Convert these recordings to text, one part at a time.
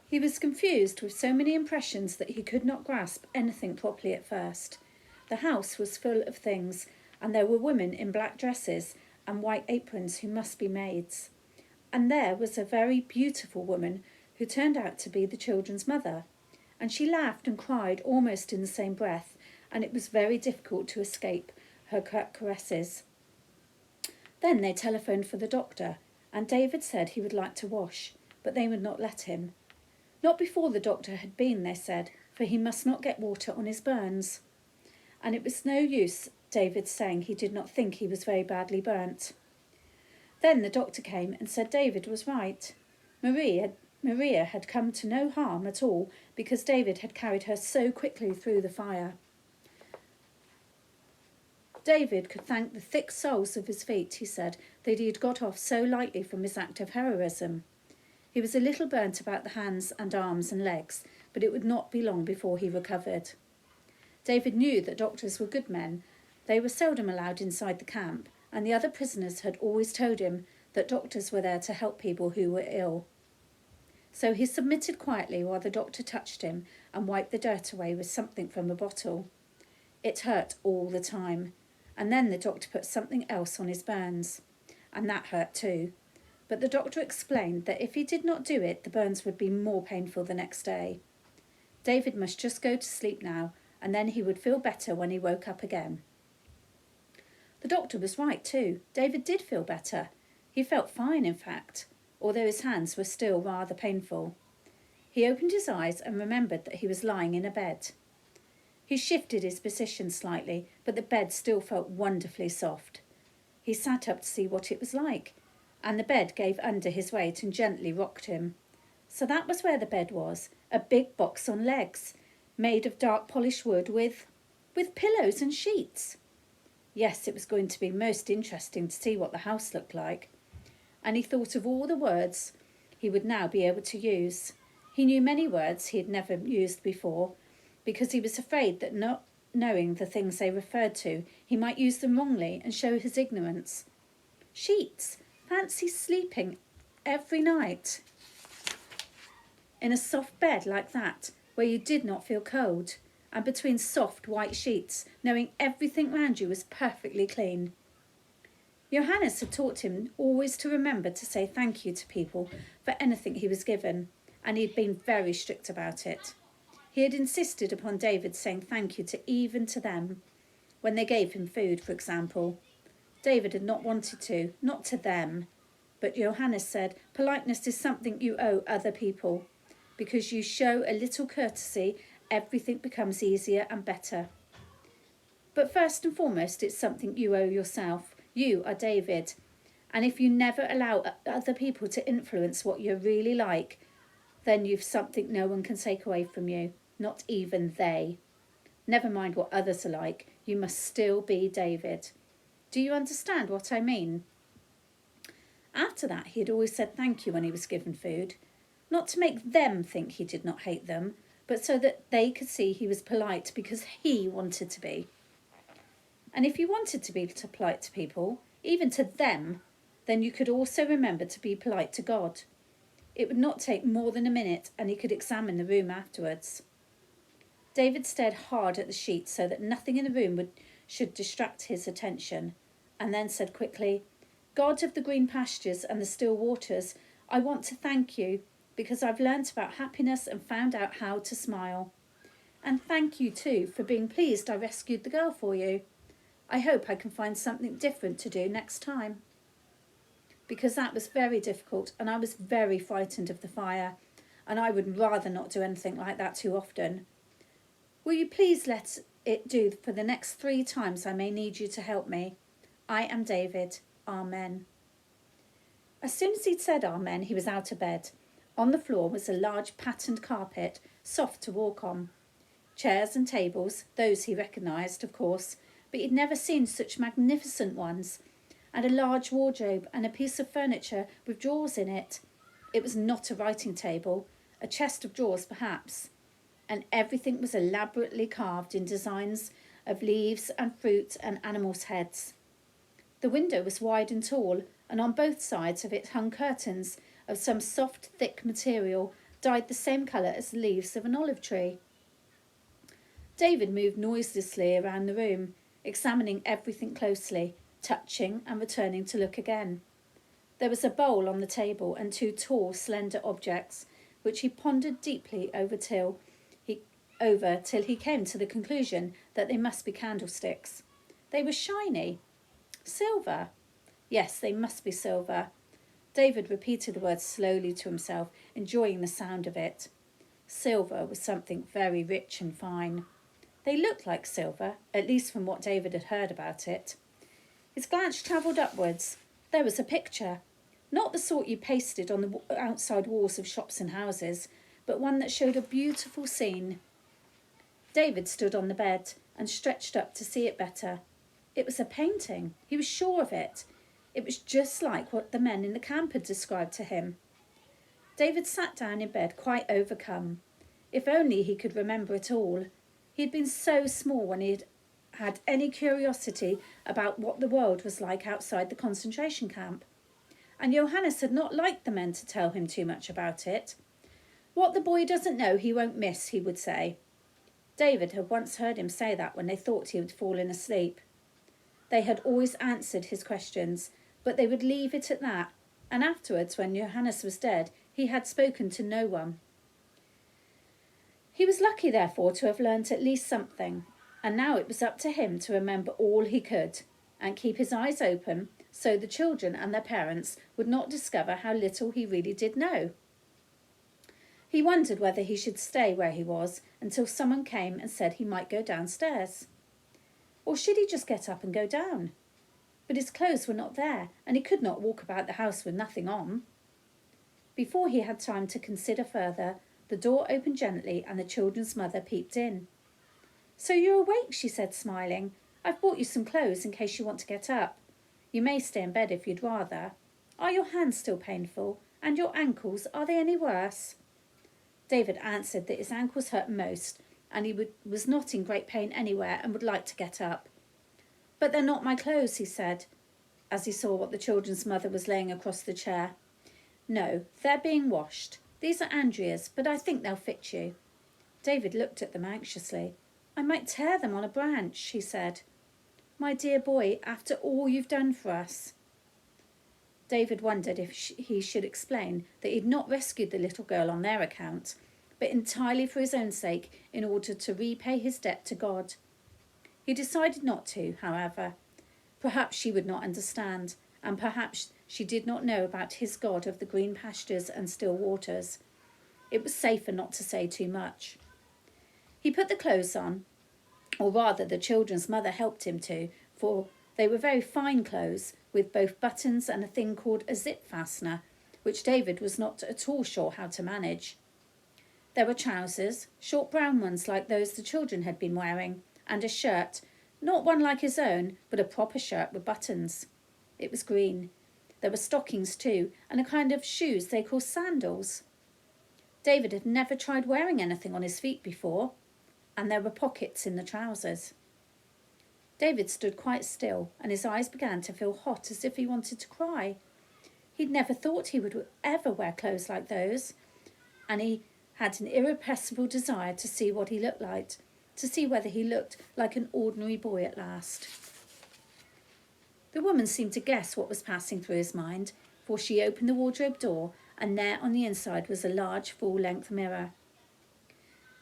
He was confused with so many impressions that he could not grasp anything properly at first. The house was full of things, and there were women in black dresses and white aprons who must be maids. And there was a very beautiful woman who turned out to be the children's mother. And she laughed and cried almost in the same breath, and it was very difficult to escape her caresses. Then they telephoned for the doctor, and David said he would like to wash, but they would not let him. Not before the doctor had been, they said, for he must not get water on his burns. And it was no use David saying he did not think he was very badly burnt. Then the doctor came and said David was right. Maria had come to no harm at all because David had carried her so quickly through the fire. David could thank the thick soles of his feet, he said, that he had got off so lightly from his act of heroism. He was a little burnt about the hands and arms and legs, but it would not be long before he recovered. David knew that doctors were good men. They were seldom allowed inside the camp, and the other prisoners had always told him that doctors were there to help people who were ill. So he submitted quietly while the doctor touched him and wiped the dirt away with something from a bottle. It hurt all the time, and then the doctor put something else on his burns, and that hurt too. But the doctor explained that if he did not do it, the burns would be more painful the next day. David must just go to sleep now, and then he would feel better when he woke up again. The doctor was right too. David did feel better. He felt fine, in fact, although his hands were still rather painful. He opened his eyes and remembered that he was lying in a bed. He shifted his position slightly, but the bed still felt wonderfully soft. He sat up to see what it was like, and the bed gave under his weight and gently rocked him. So that was where the bed was, a big box on legs, made of dark polished wood with pillows and sheets. Yes, it was going to be most interesting to see what the house looked like. And he thought of all the words he would now be able to use. He knew many words he had never used before, because he was afraid that not knowing the things they referred to, he might use them wrongly and show his ignorance. Sheets. Fancy sleeping every night in a soft bed like that, where you did not feel cold, and between soft white sheets, knowing everything round you was perfectly clean. Johannes had taught him always to remember to say thank you to people for anything he was given, and he had been very strict about it. He had insisted upon David saying thank you even to them, when they gave him food, for example. David had not wanted to, not to them, but Johannes said, politeness is something you owe other people. Because you show a little courtesy, everything becomes easier and better. But first and foremost, it's something you owe yourself. You are David. And if you never allow other people to influence what you're really like, then you've something no one can take away from you, not even they. Never mind what others are like, you must still be David. Do you understand what I mean? After that, he had always said thank you when he was given food. Not to make them think he did not hate them, but so that they could see he was polite because he wanted to be. And if you wanted to be polite to people, even to them, then you could also remember to be polite to God. It would not take more than a minute, and he could examine the room afterwards. David stared hard at the sheet so that nothing in the room should distract his attention, and then said quickly, God of the green pastures and the still waters, I want to thank you because I've learnt about happiness and found out how to smile. And thank you too for being pleased I rescued the girl for you. I hope I can find something different to do next time. Because that was very difficult, and I was very frightened of the fire, and I would rather not do anything like that too often. Will you please let it do for the next 3 times I may need you to help me? I am David. Amen. As soon as he'd said amen, he was out of bed. On the floor was a large patterned carpet, soft to walk on. Chairs and tables, those he recognised, of course, but he'd never seen such magnificent ones, and a large wardrobe and a piece of furniture with drawers in it. It was not a writing table, a chest of drawers perhaps, and everything was elaborately carved in designs of leaves and fruit and animals' heads. The window was wide and tall, and on both sides of it hung curtains of some soft, thick material dyed the same colour as the leaves of an olive tree. David moved noiselessly around the room, examining everything closely, touching and returning to look again. There was a bowl on the table and two tall, slender objects, which he pondered deeply over till he came to the conclusion that they must be candlesticks. They were shiny. Silver. Yes, they must be silver. David repeated the word slowly to himself, enjoying the sound of it. Silver was something very rich and fine. They looked like silver, at least from what David had heard about it. His glance travelled upwards. There was a picture. Not the sort you pasted on the outside walls of shops and houses, but one that showed a beautiful scene. David stood on the bed and stretched up to see it better. It was a painting. He was sure of it. It was just like what the men in the camp had described to him. David sat down in bed, quite overcome. If only he could remember it all. He had been so small when he had any curiosity about what the world was like outside the concentration camp. And Johannes had not liked the men to tell him too much about it. What the boy doesn't know he won't miss, he would say. David had once heard him say that when they thought he had fallen asleep. They had always answered his questions, but they would leave it at that, and afterwards, when Johannes was dead, he had spoken to no one. He was lucky, therefore, to have learnt at least something, and now it was up to him to remember all he could, and keep his eyes open, so the children and their parents would not discover how little he really did know. He wondered whether he should stay where he was until someone came and said he might go downstairs. Or should he just get up and go down? But his clothes were not there, and he could not walk about the house with nothing on. Before he had time to consider further, the door opened gently and the children's mother peeped in. "So you're awake," she said, smiling. "I've brought you some clothes in case you want to get up. You may stay in bed if you'd rather. Are your hands still painful? And your ankles, are they any worse?" David answered that his ankles hurt most, and he was not in great pain anywhere and would like to get up. "But they're not my clothes," he said, as he saw what the children's mother was laying across the chair. "No, they're being washed. These are Andrea's, but I think they'll fit you." David looked at them anxiously. "I might tear them on a branch," he said. "My dear boy, after all you've done for us." David wondered if he should explain that he'd not rescued the little girl on their account, but entirely for his own sake, in order to repay his debt to God. He decided not to, however. Perhaps she would not understand, and perhaps she did not know about his God of the green pastures and still waters. It was safer not to say too much. He put the clothes on, or rather the children's mother helped him to, for they were very fine clothes, with both buttons and a thing called a zip fastener, which David was not at all sure how to manage. There were trousers, short brown ones like those the children had been wearing, and a shirt, not one like his own, but a proper shirt with buttons. It was green. There were stockings too, and a kind of shoes they call sandals. David had never tried wearing anything on his feet before, and there were pockets in the trousers. David stood quite still, and his eyes began to feel hot as if he wanted to cry. He'd never thought he would ever wear clothes like those, and he had an irrepressible desire to see what he looked like, to see whether he looked like an ordinary boy at last. The woman seemed to guess what was passing through his mind, for she opened the wardrobe door, and there on the inside was a large full-length mirror.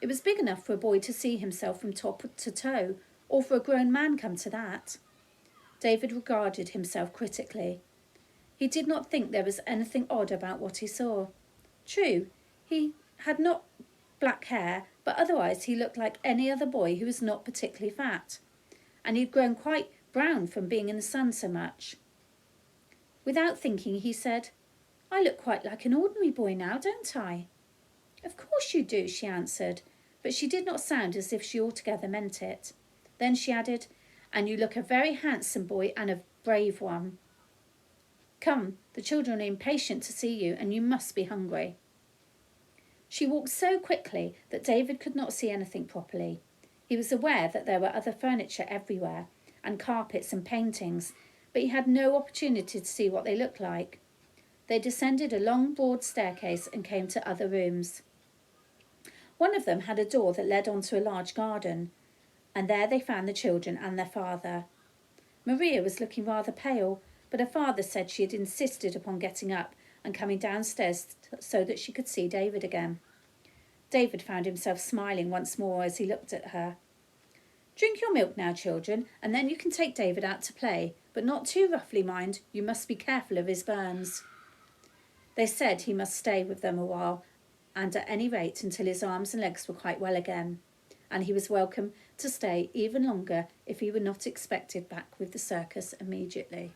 It was big enough for a boy to see himself from top to toe, or for a grown man come to that. David regarded himself critically. He did not think there was anything odd about what he saw. True, he had not black hair, but otherwise he looked like any other boy who was not particularly fat, and he'd grown quite brown from being in the sun so much. Without thinking, he said, "I look quite like an ordinary boy now, don't I?" "Of course you do," she answered, but she did not sound as if she altogether meant it. Then she added, "And you look a very handsome boy and a brave one. Come, the children are impatient to see you, and you must be hungry." She walked so quickly that David could not see anything properly. He was aware that there were other furniture everywhere, and carpets and paintings, but he had no opportunity to see what they looked like. They descended a long, broad staircase and came to other rooms. One of them had a door that led onto a large garden, and there they found the children and their father. Maria was looking rather pale, but her father said she had insisted upon getting up and coming downstairs so that she could see David again. David found himself smiling once more as he looked at her. "Drink your milk now, children, and then you can take David out to play, but not too roughly, mind. You must be careful of his burns." They said he must stay with them a while, and at any rate until his arms and legs were quite well again, and he was welcome to stay even longer if he were not expected back with the circus immediately.